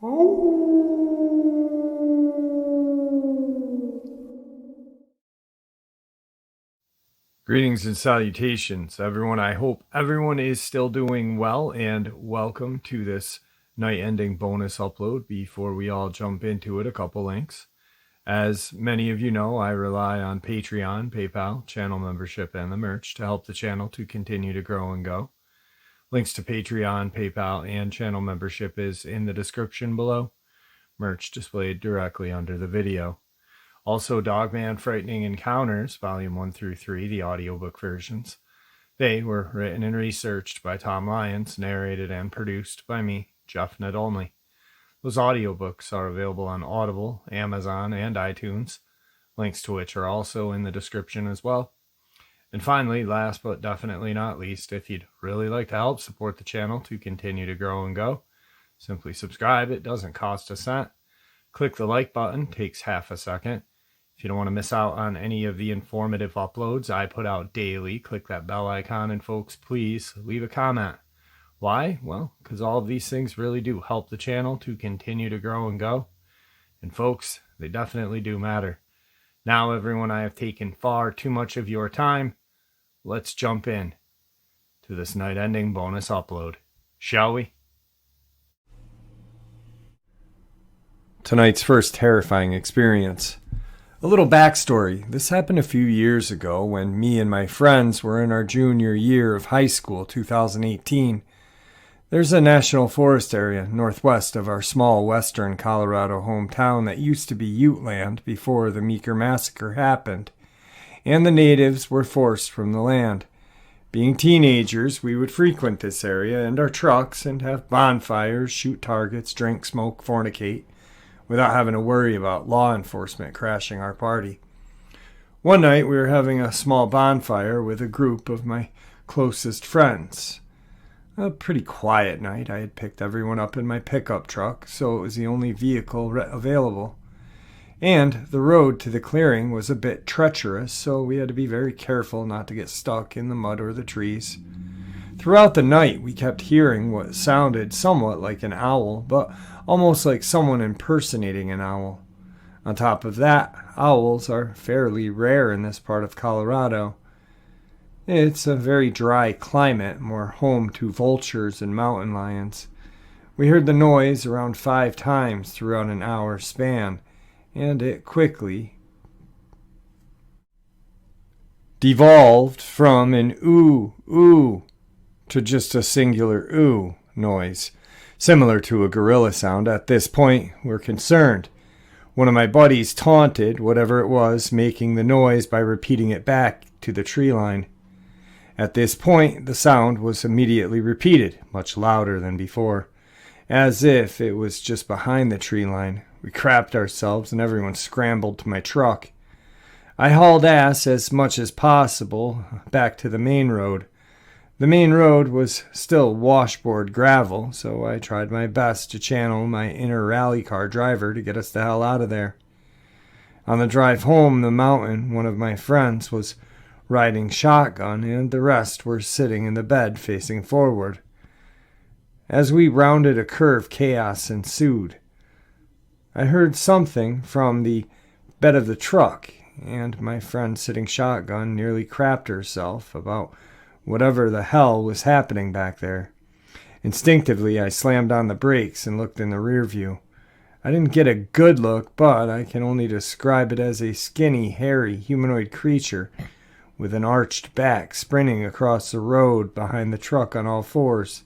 Greetings and salutations, everyone. I hope everyone is still doing well, and welcome to this night-ending bonus upload. Before we all jump into it, a couple links. As many of you know, I rely on Patreon, PayPal, channel membership, and the merch to help the channel to continue to grow and go. Links to Patreon, PayPal, and channel membership is in the description below. Merch displayed directly under the video. Also, Dogman Frightening Encounters, Volume 1 through 3, the audiobook versions. They were written and researched by Tom Lyons, narrated and produced by me, Jeff Nedolny. Those audiobooks are available on Audible, Amazon, and iTunes, links to which are also in the description as well. And finally, last but definitely not least, if you'd really like to help support the channel to continue to grow and go, simply subscribe. It doesn't cost a cent. Click the like button, takes half a second. If you don't want to miss out on any of the informative uploads I put out daily, click that bell icon, and folks, please leave a comment. Why? Well, because all of these things really do help the channel to continue to grow and go. And folks, they definitely do matter. Now, everyone, I have taken far too much of your time. Let's jump in to this night-ending bonus upload, shall we? Tonight's first terrifying experience. A little backstory. This happened a few years ago when me and my friends were in our junior year of high school, 2018. There's a national forest area northwest of our small western Colorado hometown that used to be Ute land before the Meeker massacre happened, and the natives were forced from the land. Being teenagers, we would frequent this area in our trucks and have bonfires, shoot targets, drink, smoke, fornicate, without having to worry about law enforcement crashing our party. One night we were having a small bonfire with a group of my closest friends. A pretty quiet night. I had picked everyone up in my pickup truck, so it was the only vehicle available. And the road to the clearing was a bit treacherous, so we had to be very careful not to get stuck in the mud or the trees. Throughout the night, we kept hearing what sounded somewhat like an owl, but almost like someone impersonating an owl. On top of that, owls are fairly rare in this part of Colorado. It's a very dry climate, more home to vultures and mountain lions. We heard the noise around 5 times throughout an hour span, and it quickly devolved from an ooh, ooh, to just a singular ooh noise, similar to a gorilla sound. At this point, we're concerned. One of my buddies taunted whatever it was making the noise by repeating it back to the tree line. At this point, the sound was immediately repeated, much louder than before, as if it was just behind the tree line. We crapped ourselves and everyone scrambled to my truck. I hauled ass as much as possible back to the main road. The main road was still washboard gravel, so I tried my best to channel my inner rally car driver to get us the hell out of there. On the drive home the mountain, one of my friends was riding shotgun, and the rest were sitting in the bed facing forward. As we rounded a curve, chaos ensued. I heard something from the bed of the truck, and my friend sitting shotgun nearly crapped herself about whatever the hell was happening back there. Instinctively, I slammed on the brakes and looked in the rear view. I didn't get a good look, but I can only describe it as a skinny, hairy, humanoid creature with an arched back sprinting across the road behind the truck on all fours.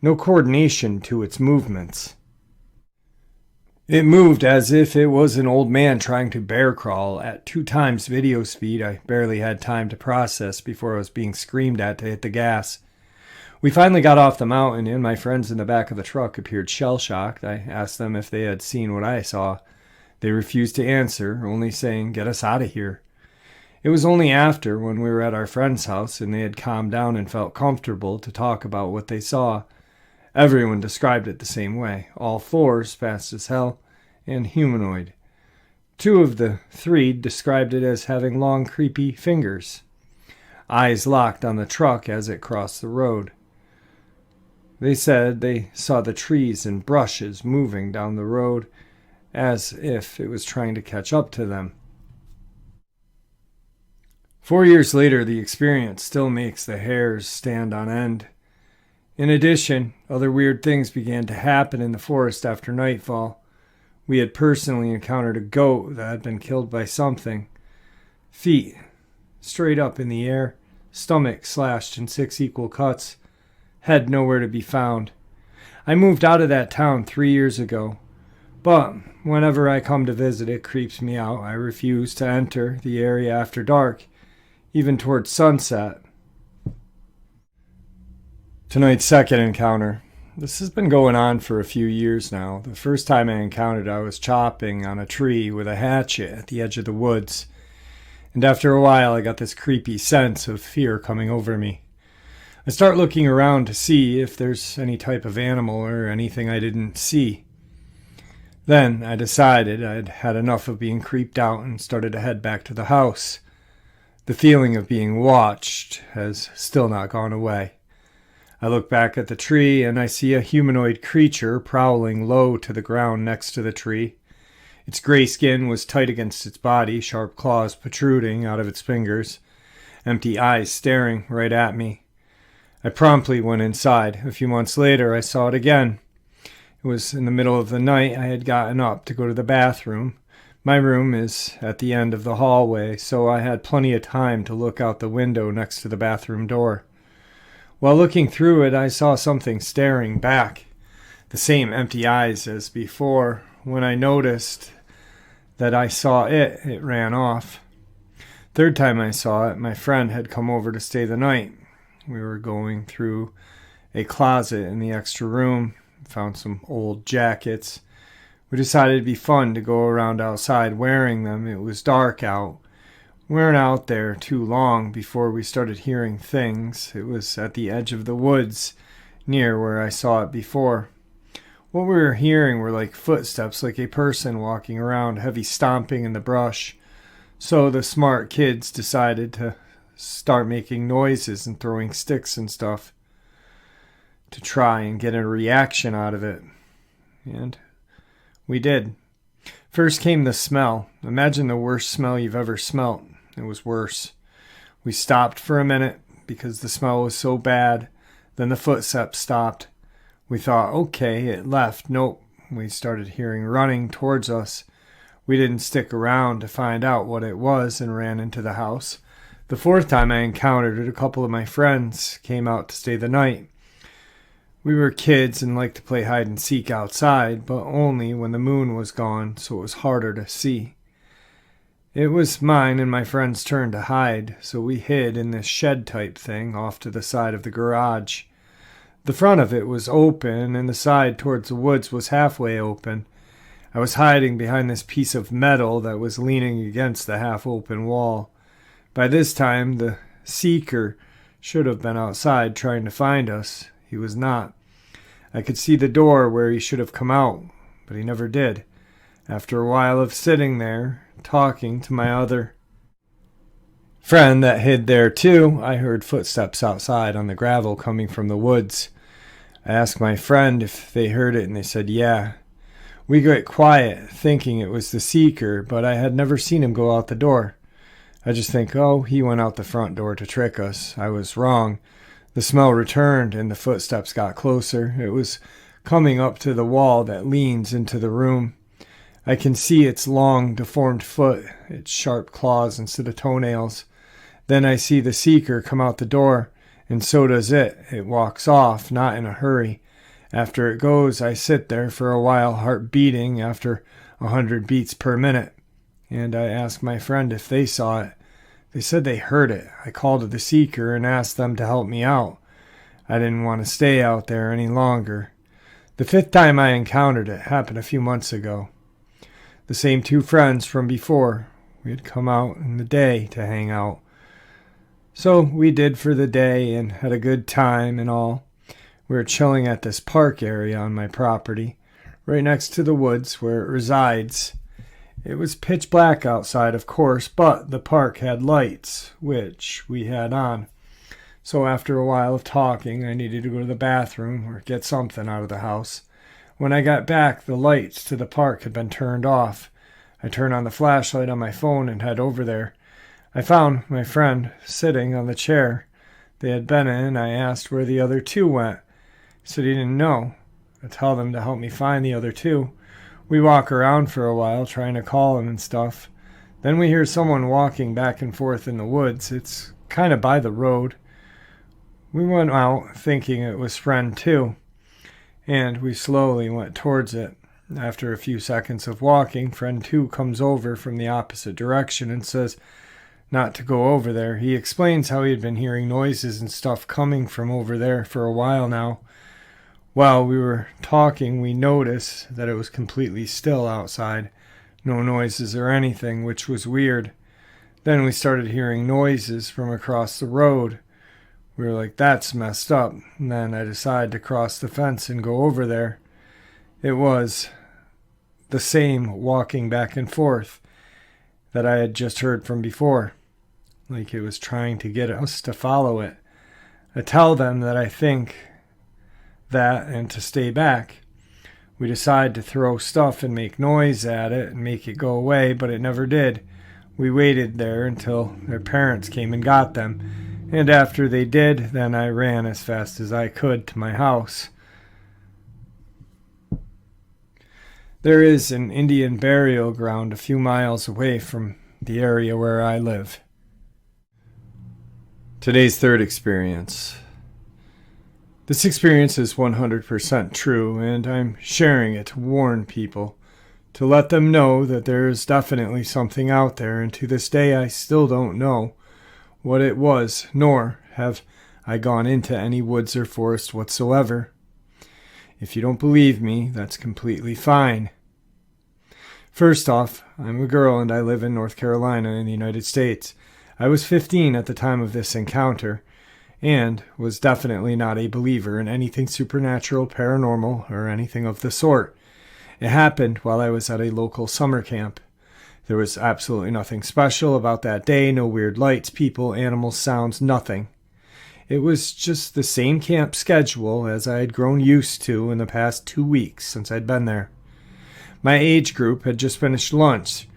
No coordination to its movements. It moved as if it was an old man trying to bear crawl at 2 times video speed. I barely had time to process before I was being screamed at to hit the gas. We finally got off the mountain, and my friends in the back of the truck appeared shell-shocked. I asked them if they had seen what I saw. They refused to answer, only saying, "Get us out of here." It was only after, when we were at our friend's house and they had calmed down and felt comfortable to talk about what they saw. Everyone described it the same way. All 4s, fast as hell, and humanoid. 2 of the 3 described it as having long, creepy fingers. Eyes locked on the truck as it crossed the road. They said they saw the trees and brushes moving down the road as if it was trying to catch up to them. 4 years later, the experience still makes the hairs stand on end. In addition, other weird things began to happen in the forest after nightfall. We had personally encountered a goat that had been killed by something. Feet straight up in the air, stomach slashed in 6 equal cuts, head nowhere to be found. I moved out of that town 3 years ago, but whenever I come to visit, it creeps me out. I refuse to enter the area after dark, even towards sunset. Tonight's second encounter. This has been going on for a few years now. The first time I encountered it, I was chopping on a tree with a hatchet at the edge of the woods. And after a while, I got this creepy sense of fear coming over me. I start looking around to see if there's any type of animal or anything I didn't see. Then I decided I'd had enough of being creeped out and started to head back to the house. The feeling of being watched has still not gone away. I look back at the tree and I see a humanoid creature prowling low to the ground next to the tree. Its gray skin was tight against its body, sharp claws protruding out of its fingers, empty eyes staring right at me. I promptly went inside. A few months later, I saw it again. It was in the middle of the night. I had gotten up to go to the bathroom. My room is at the end of the hallway, so I had plenty of time to look out the window next to the bathroom door. While looking through it, I saw something staring back, the same empty eyes as before. When I noticed that I saw it, it ran off. Third time I saw it, my friend had come over to stay the night. We were going through a closet in the extra room, found some old jackets. We decided it'd be fun to go around outside wearing them. It was dark out. We weren't out there too long before we started hearing things. It was at the edge of the woods, near where I saw it before. What we were hearing were like footsteps, like a person walking around, heavy stomping in the brush. So the smart kids decided to start making noises and throwing sticks and stuff to try and get a reaction out of it. And we did. First came the smell. Imagine the worst smell you've ever smelt. It was worse. We stopped for a minute because the smell was so bad. Then the footsteps stopped. We thought, okay, it left. Nope. We started hearing running towards us. We didn't stick around to find out what it was and ran into the house. The fourth time I encountered it, a couple of my friends came out to stay the night. We were kids and liked to play hide and seek outside, but only when the moon was gone, so it was harder to see. It was mine and my friend's turn to hide, so we hid in this shed-type thing off to the side of the garage. The front of it was open, and the side towards the woods was halfway open. I was hiding behind this piece of metal that was leaning against the half-open wall. By this time, the seeker should have been outside trying to find us. He was not. I could see the door where he should have come out, but he never did. After a while of sitting there, talking to my other friend that hid there too, I heard footsteps outside on the gravel coming from the woods. I asked my friend if they heard it, and they said yeah. We got quiet, thinking it was the seeker, but I had never seen him go out the door. I just think, oh, he went out the front door to trick us. I was wrong. The smell returned, and the footsteps got closer. It was coming up to the wall that leans into the room. I can see its long, deformed foot, its sharp claws instead of toenails. Then I see the seeker come out the door, and so does it. It walks off, not in a hurry. After it goes, I sit there for a while, heart beating after 100 beats per minute. And I asked my friend if they saw it. They said they heard it. I called to the seeker and asked them to help me out. I didn't want to stay out there any longer. The fifth time I encountered it happened a few months ago. The same two friends from before. We had come out in the day to hang out. So we did for the day and had a good time and all. We were chilling at this park area on my property, right next to the woods where it resides. It was pitch black outside, of course, but the park had lights, which we had on. So after a while of talking, I needed to go to the bathroom or get something out of the house. When I got back, the lights to the park had been turned off. I turned on the flashlight on my phone and head over there. I found my friend sitting on the chair they had been in. I asked where the other two went. He said he didn't know. I tell them to help me find the other two. We walk around for a while trying to call them and stuff. Then we hear someone walking back and forth in the woods. It's kind of by the road. We went out thinking it was friend 2, and we slowly went towards it. After a few seconds of walking, friend 2 comes over from the opposite direction and says not to go over there. He explains how he had been hearing noises and stuff coming from over there for a while now. While we were talking, we noticed that it was completely still outside. No noises or anything, which was weird. Then we started hearing noises from across the road. We were like, that's messed up. And then I decided to cross the fence and go over there. It was the same walking back and forth that I had just heard from before. Like it was trying to get us to follow it. I tell them that I think that and to stay back. We decide to throw stuff and make noise at it and make it go away, but it never did. We waited there until their parents came and got them, and after they did, then I ran as fast as I could to my house. There is an Indian burial ground a few miles away from the area where I live. Today's third experience. This experience is 100% true, and I'm sharing it to warn people, to let them know that there is definitely something out there, and to this day I still don't know what it was, nor have I gone into any woods or forest whatsoever. If you don't believe me, that's completely fine. First off, I'm a girl and I live in North Carolina in the United States. I was 15 at the time of this encounter, and was definitely not a believer in anything supernatural, paranormal, or anything of the sort. It happened while I was at a local summer camp. There was absolutely nothing special about that day, no weird lights, people, animals, sounds, nothing. It was just the same camp schedule as I had grown used to in the past 2 weeks since I'd been there. My age group had just finished lunch,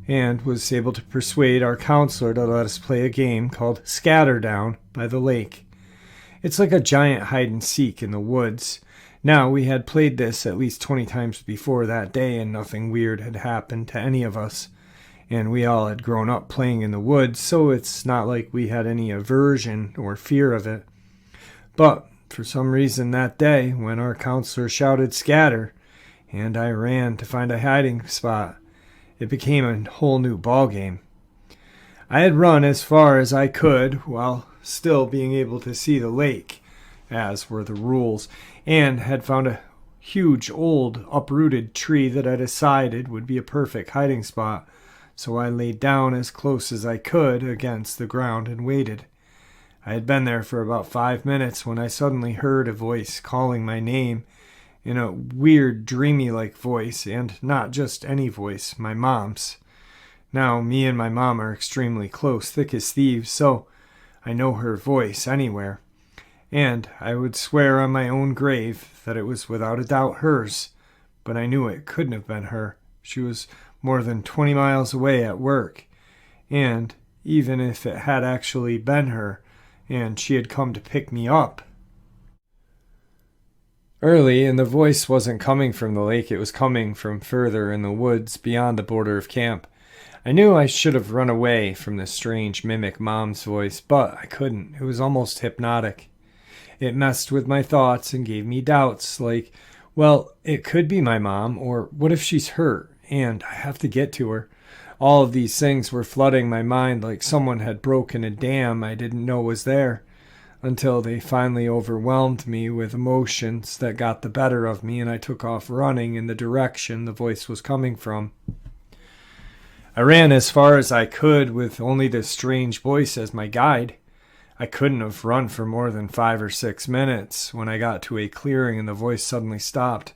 and was able to persuade our counselor to let us play a game called Scatter Down by the lake. It's like a giant hide-and-seek in the woods. Now, we had played this at least 20 times before that day, and nothing weird had happened to any of us. And we all had grown up playing in the woods, so it's not like we had any aversion or fear of it. But, for some reason that day, when our counselor shouted scatter, and I ran to find a hiding spot, it became a whole new ballgame. I had run as far as I could while still being able to see the lake, as were the rules, and had found a huge old uprooted tree that I decided would be a perfect hiding spot, so I laid down as close as I could against the ground and waited. I had been there for about 5 minutes when I suddenly heard a voice calling my name, in a weird, dreamy-like voice, and not just any voice, my mom's. Now, me and my mom are extremely close, thick as thieves, so I know her voice anywhere. And I would swear on my own grave that it was without a doubt hers, but I knew it couldn't have been her. She was more than 20 miles away at work, and even if it had actually been her, and she had come to pick me up, early, and the voice wasn't coming from the lake, it was coming from further in the woods beyond the border of camp. I knew I should have run away from this strange mimic mom's voice, but I couldn't. It was almost hypnotic. It messed with my thoughts and gave me doubts, like, well, it could be my mom, or what if she's hurt, and I have to get to her. All of these things were flooding my mind like someone had broken a dam I didn't know was there, until they finally overwhelmed me with emotions that got the better of me, and I took off running in the direction the voice was coming from. I ran as far as I could with only this strange voice as my guide. I couldn't have run for more than 5 or 6 minutes when I got to a clearing and the voice suddenly stopped.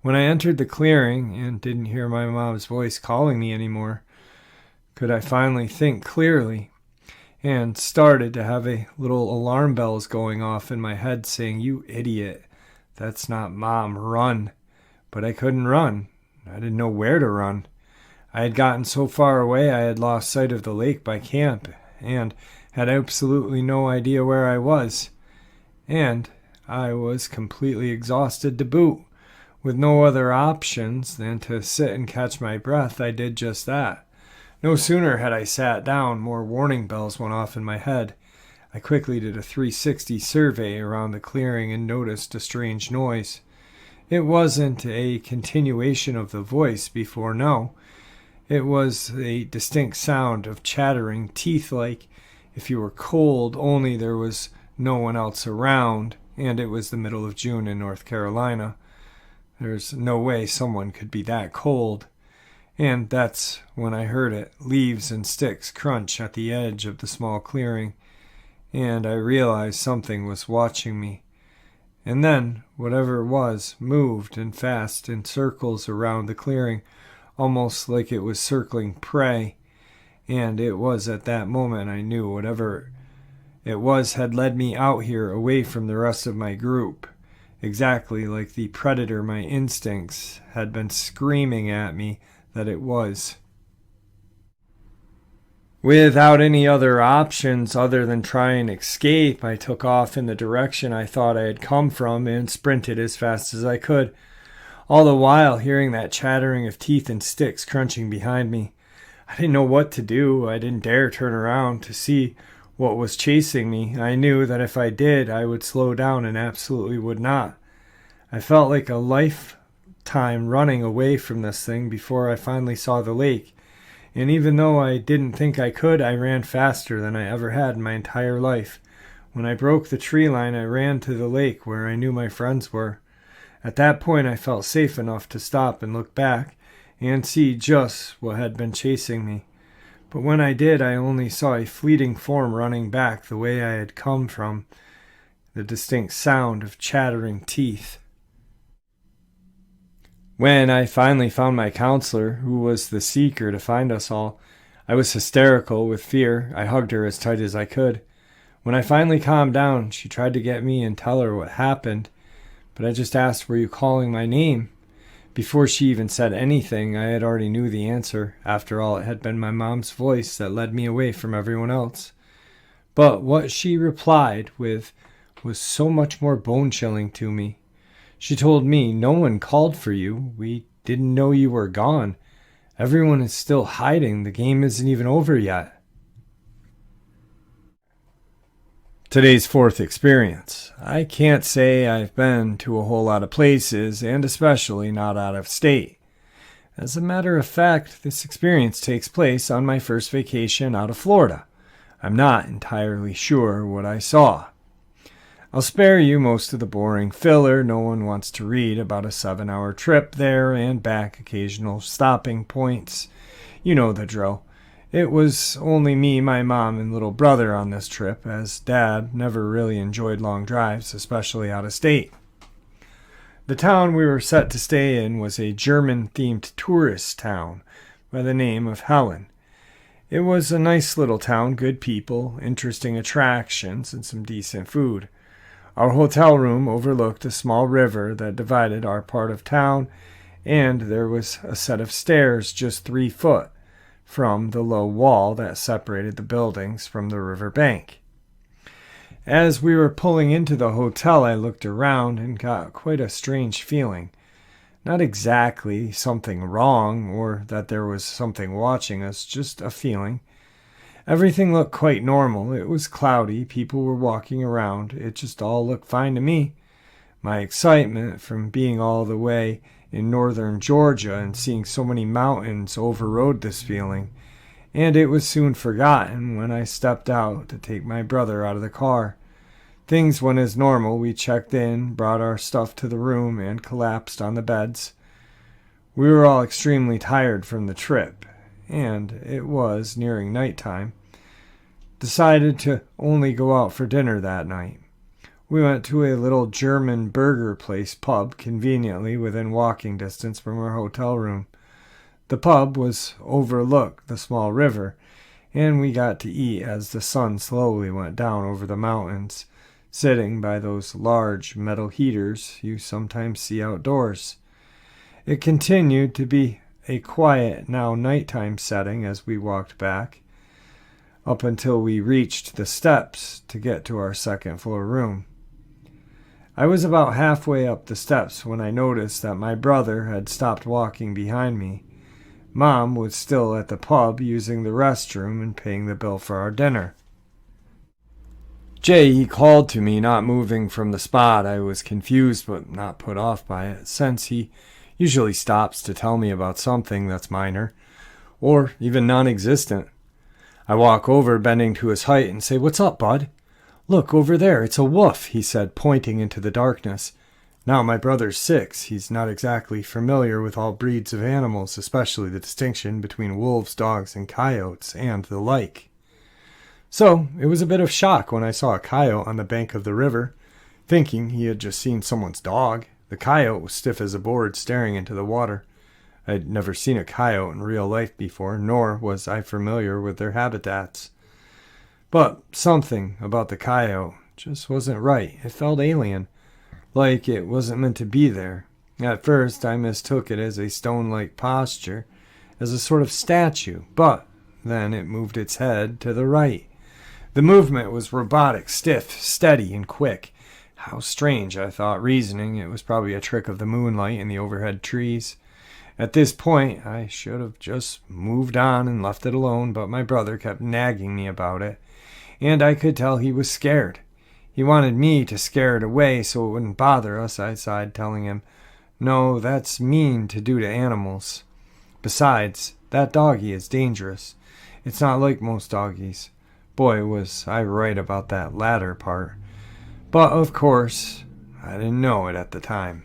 When I entered the clearing and didn't hear my mom's voice calling me anymore, could I finally think clearly. and started to have a little alarm bells going off in my head saying, "You idiot, that's not Mom, run." But I couldn't run. I didn't know where to run. I had gotten so far away I had lost sight of the lake by camp and had absolutely no idea where I was. And I was completely exhausted to boot. With no other options than to sit and catch my breath, I did just that. No sooner had I sat down, more warning bells went off in my head. I quickly did a 360 survey around the clearing and noticed a strange noise. It wasn't a continuation of the voice before, no. It was a distinct sound of chattering teeth, like if you were cold, only there was no one else around, and it was the middle of June in North Carolina. There's no way someone could be that cold. And that's when I heard it. Leaves and sticks crunch at the edge of the small clearing, and I realized something was watching me. And then, whatever it was, moved and fast in circles around the clearing, almost like it was circling prey. And it was at that moment I knew whatever it was had led me out here away from the rest of my group, exactly like the predator my instincts had been screaming at me that it was. Without any other options other than try and escape, I took off in the direction I thought I had come from and sprinted as fast as I could, all the while hearing that chattering of teeth and sticks crunching behind me. I didn't know what to do. I didn't dare turn around to see what was chasing me. I knew that if I did, I would slow down and absolutely would not. I felt like a lifetime running away from this thing before I finally saw the lake. And even though I didn't think I could, I ran faster than I ever had in my entire life. When I broke the tree line, I ran to the lake where I knew my friends were. At that point, I felt safe enough to stop and look back and see just what had been chasing me. But when I did, I only saw a fleeting form running back the way I had come from, the distinct sound of chattering teeth. When I finally found my counselor, who was the seeker to find us all, I was hysterical with fear. I hugged her as tight as I could. When I finally calmed down, she tried to get me and tell her what happened, but I just asked, "Were you calling my name?" Before she even said anything, I had already knew the answer. After all, it had been my mom's voice that led me away from everyone else. But what she replied with was so much more bone-chilling to me. She told me, "No one called for you. We didn't know you were gone. Everyone is still hiding. The game isn't even over yet." Today's fourth experience. I can't say I've been to a whole lot of places, and especially not out of state. As a matter of fact, this experience takes place on my first vacation out of Florida. I'm not entirely sure what I saw. I'll spare you most of the boring filler. No one wants to read about a 7-hour trip there and back, occasional stopping points. You know the drill. It was only me, my mom, and little brother on this trip, as Dad never really enjoyed long drives, especially out of state. The town we were set to stay in was a German-themed tourist town by the name of Helen. It was a nice little town, good people, interesting attractions, and some decent food. Our hotel room overlooked a small river that divided our part of town, and there was a set of stairs just 3 foot from the low wall that separated the buildings from the river bank. As we were pulling into the hotel, I looked around and got quite a strange feeling. Not exactly something wrong or that there was something watching us, just a feeling. Everything looked quite normal. It was cloudy. People were walking around. It just all looked fine to me. My excitement from being all the way in northern Georgia and seeing so many mountains overrode this feeling, and it was soon forgotten when I stepped out to take my brother out of the car. Things went as normal. We checked in, brought our stuff to the room, and collapsed on the beds. We were all extremely tired from the trip, and it was nearing nighttime. Decided to only go out for dinner that night. We went to a little German burger place pub, conveniently within walking distance from our hotel room. The pub was overlooked the small river, and we got to eat as the sun slowly went down over the mountains, sitting by those large metal heaters you sometimes see outdoors. It continued to be a quiet, now nighttime setting as we walked back, up until we reached the steps to get to our second-floor room. I was about halfway up the steps when I noticed that my brother had stopped walking behind me. Mom was still at the pub using the restroom and paying the bill for our dinner. Jay, he called to me, not moving from the spot. I was confused but not put off by it, since he usually stops to tell me about something that's minor, or even non-existent. I walk over, bending to his height, and say, "What's up, bud?" "Look, over there, it's a wolf," he said, pointing into the darkness. Now, my brother's 6. He's not exactly familiar with all breeds of animals, especially the distinction between wolves, dogs, and coyotes, and the like. So, it was a bit of shock when I saw a coyote on the bank of the river, thinking he had just seen someone's dog. The coyote was stiff as a board, staring into the water. I'd never seen a coyote in real life before, nor was I familiar with their habitats. But something about the coyote just wasn't right. It felt alien, like it wasn't meant to be there. At first, I mistook it as a stone-like posture, as a sort of statue, but then it moved its head to the right. The movement was robotic, stiff, steady, and quick. How strange, I thought, reasoning. It was probably a trick of the moonlight and the overhead trees. At this point, I should have just moved on and left it alone, but my brother kept nagging me about it, and I could tell he was scared. He wanted me to scare it away so it wouldn't bother us. I sighed, telling him, "No, that's mean to do to animals. Besides, that doggy is dangerous. It's not like most doggies." Boy, was I right about that latter part. But, of course, I didn't know it at the time.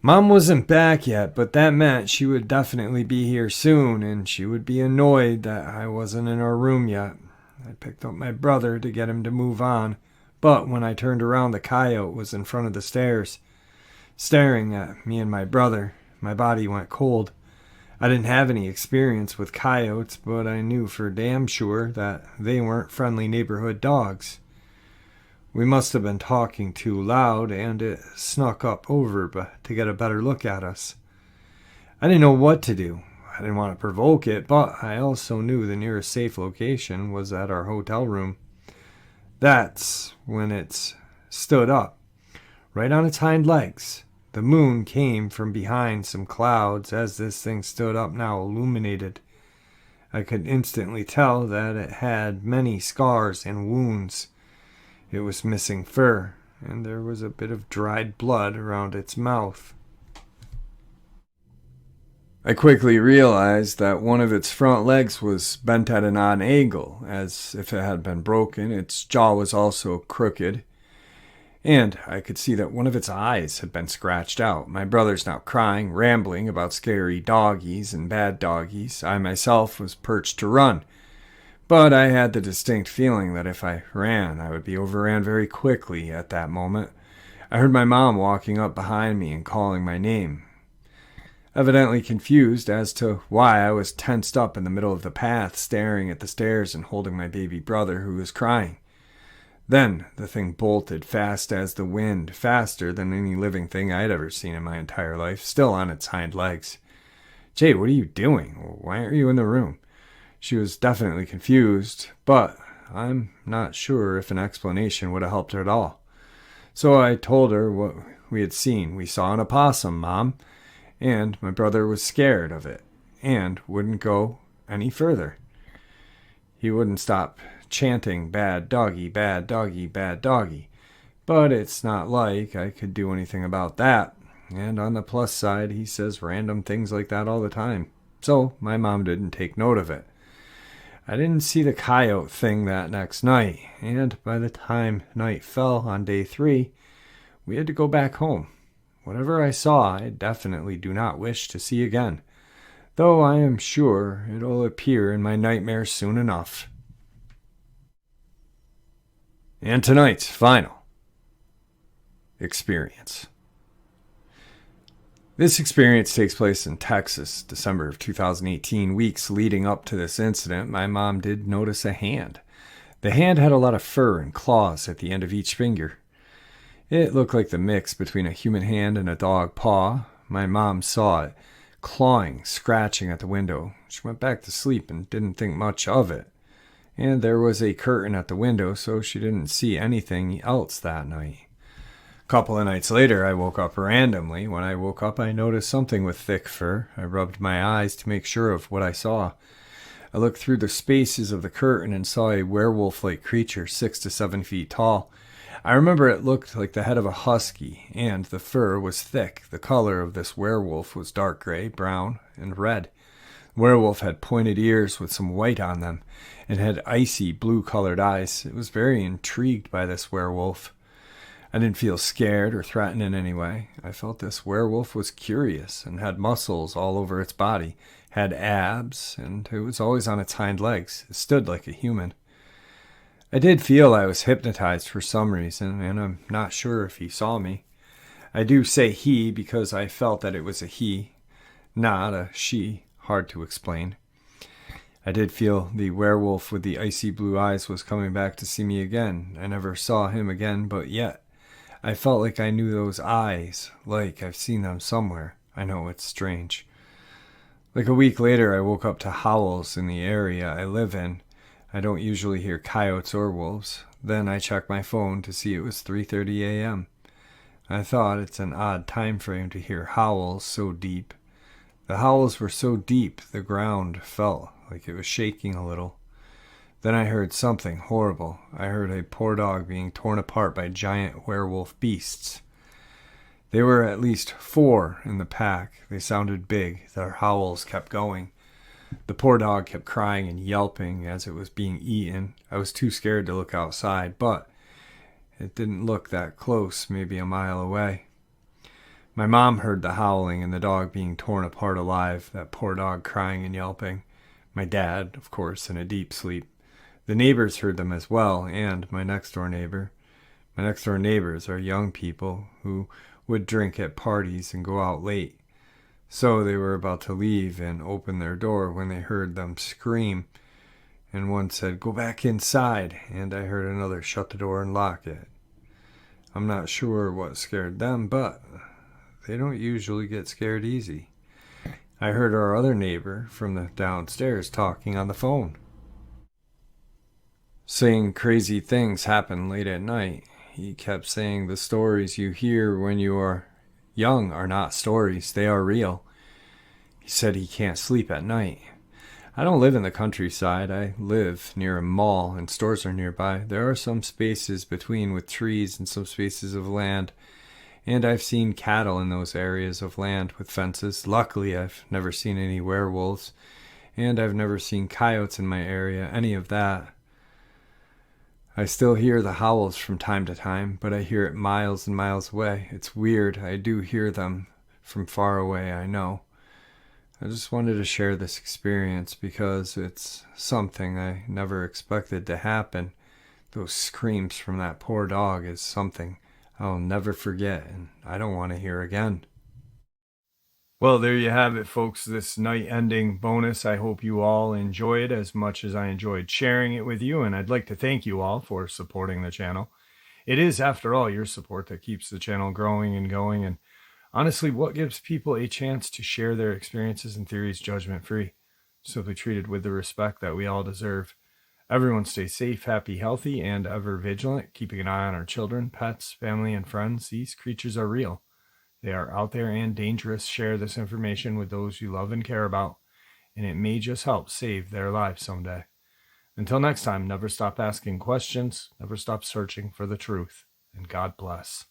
Mom wasn't back yet, but that meant she would definitely be here soon, and she would be annoyed that I wasn't in our room yet. I picked up my brother to get him to move on, but when I turned around, the coyote was in front of the stairs, staring at me and my brother. My body went cold. I didn't have any experience with coyotes, but I knew for damn sure that they weren't friendly neighborhood dogs. We must have been talking too loud, and it snuck up over to get a better look at us. I didn't know what to do. I didn't want to provoke it, but I also knew the nearest safe location was at our hotel room. That's when it stood up, right on its hind legs. The moon came from behind some clouds as this thing stood up, now illuminated. I could instantly tell that it had many scars and wounds. It was missing fur, and there was a bit of dried blood around its mouth. I quickly realized that one of its front legs was bent at an odd angle, as if it had been broken. Its jaw was also crooked, and I could see that one of its eyes had been scratched out. My brother's now crying, rambling about scary doggies and bad doggies. I myself was perched to run, but I had the distinct feeling that if I ran, I would be overran very quickly at that moment. I heard my mom walking up behind me and calling my name, evidently confused as to why I was tensed up in the middle of the path, staring at the stairs and holding my baby brother who was crying. Then the thing bolted fast as the wind, faster than any living thing I'd ever seen in my entire life, still on its hind legs. "Jay, what are you doing? Why aren't you in the room?" She was definitely confused, but I'm not sure if an explanation would have helped her at all. So I told her what we had seen. "We saw an opossum, Mom, and my brother was scared of it and wouldn't go any further. He wouldn't stop chanting, 'Bad doggy, bad doggy, bad doggy.' But it's not like I could do anything about that. And on the plus side, he says random things like that all the time. So my mom didn't take note of it. I didn't see the coyote thing that next night, and by the time night fell on day 3, we had to go back home. Whatever I saw, I definitely do not wish to see again, though I am sure it'll appear in my nightmares soon enough. And tonight's final experience. This experience takes place in Texas, December of 2018. Weeks leading up to this incident, my mom did notice a hand. The hand had a lot of fur and claws at the end of each finger. It looked like the mix between a human hand and a dog paw. My mom saw it, clawing, scratching at the window. She went back to sleep and didn't think much of it. And there was a curtain at the window, so she didn't see anything else that night. A couple of nights later, I woke up randomly. When I woke up, I noticed something with thick fur. I rubbed my eyes to make sure of what I saw. I looked through the spaces of the curtain and saw a werewolf-like creature 6 to 7 feet tall. I remember it looked like the head of a husky, and the fur was thick. The color of this werewolf was dark gray, brown, and red. The werewolf had pointed ears with some white on them, and had icy blue-colored eyes. I was very intrigued by this werewolf. I didn't feel scared or threatened in any way. I felt this werewolf was curious and had muscles all over its body, had abs, and it was always on its hind legs. It stood like a human. I did feel I was hypnotized for some reason, and I'm not sure if he saw me. I do say he because I felt that it was a he, not a she. Hard to explain. I did feel the werewolf with the icy blue eyes was coming back to see me again. I never saw him again, but yet I felt like I knew those eyes, like I've seen them somewhere. I know it's strange. Like a week later, I woke up to howls in the area I live in. I don't usually hear coyotes or wolves. Then I checked my phone to see it was 3:30 a.m. I thought it's an odd time frame to hear howls so deep. The howls were so deep, the ground felt like it was shaking a little. Then I heard something horrible. I heard a poor dog being torn apart by giant werewolf beasts. There were at least 4 in the pack. They sounded big. Their howls kept going. The poor dog kept crying and yelping as it was being eaten. I was too scared to look outside, but it didn't look that close, maybe a mile away. My mom heard the howling and the dog being torn apart alive, that poor dog crying and yelping. My dad, of course, in a deep sleep. The neighbors heard them as well, and my next-door neighbor. My next-door neighbors are young people who would drink at parties and go out late. So they were about to leave and open their door when they heard them scream. And one said, "Go back inside," and I heard another shut the door and lock it. I'm not sure what scared them, but they don't usually get scared easy. I heard our other neighbor from the downstairs talking on the phone, saying crazy things happen late at night. He kept saying the stories you hear when you are young are not stories, they are real. He said he can't sleep at night. I don't live in the countryside. I live near a mall and stores are nearby. There are some spaces between with trees and some spaces of land. And I've seen cattle in those areas of land with fences. Luckily, I've never seen any werewolves. And I've never seen coyotes in my area, any of that. I still hear the howls from time to time, but I hear it miles and miles away. It's weird. I do hear them from far away, I know. I just wanted to share this experience because it's something I never expected to happen. Those screams from that poor dog is something I'll never forget, and I don't want to hear again. Well, there you have it, folks. This night ending bonus. I hope you all enjoy it as much as I enjoyed sharing it with you, and I'd like to thank you all for supporting the channel. It is, after all, your support that keeps the channel growing and going, and honestly, what gives people a chance to share their experiences and theories judgment-free, simply treated with the respect that we all deserve. Everyone stay safe, happy, healthy, and ever vigilant, keeping an eye on our children, pets, family, and friends. These creatures are real. They are out there and dangerous. Share this information with those you love and care about, and it may just help save their lives someday. Until next time, never stop asking questions, never stop searching for the truth, and God bless.